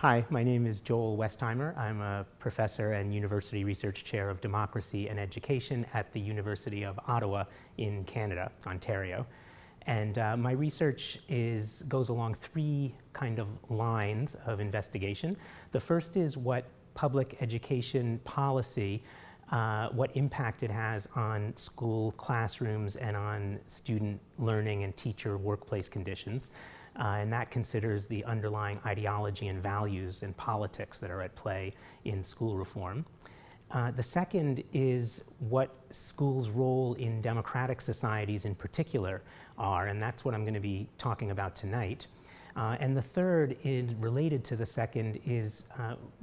Hi, my name is Joel Westheimer. I'm a professor and University Research Chair of Democracy and Education at the University of Ottawa in Canada, Ontario. And my research goes along three kind of lines of investigation. The first is what public education policy, what impact it has on school classrooms and on student learning and teacher workplace conditions. And that considers the underlying ideology and values and politics that are at play in school reform. The second is what schools' role in democratic societies in particular are, and that's what I'm going to be talking about tonight. And the third, related to the second, is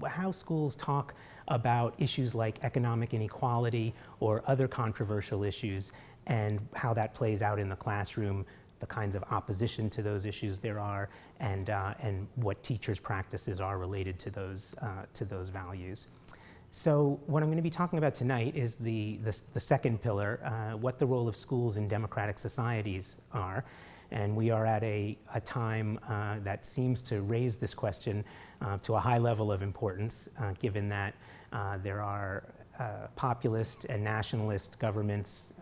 how schools talk about issues like economic inequality or other controversial issues, and how that plays out in the classroom, the kinds of opposition to those issues there are, and what teachers' practices are related to those values. So what I'm going to be talking about tonight is the second pillar, what the role of schools in democratic societies are. And we are at a time that seems to raise this question to a high level of importance, given that there are populist and nationalist governments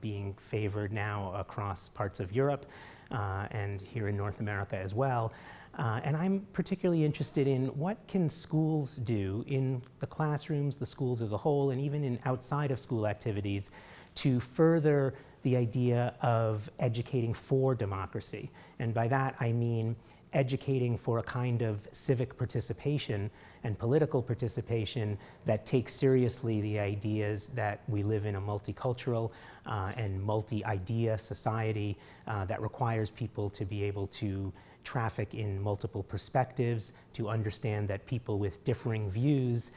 being favored now across parts of Europe and here in North America as well. And I'm particularly interested in what can schools do in the classrooms, the schools as a whole, and even in outside of school activities to further the idea of educating for democracy. And by that I mean educating for a kind of civic participation and political participation that takes seriously the ideas that we live in a multicultural and multi-idea society that requires people to be able to traffic in multiple perspectives, to understand that people with differing views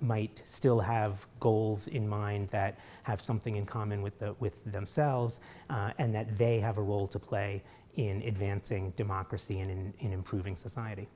might still have goals in mind that have something in common with themselves, and that they have a role to play in advancing democracy and in improving society.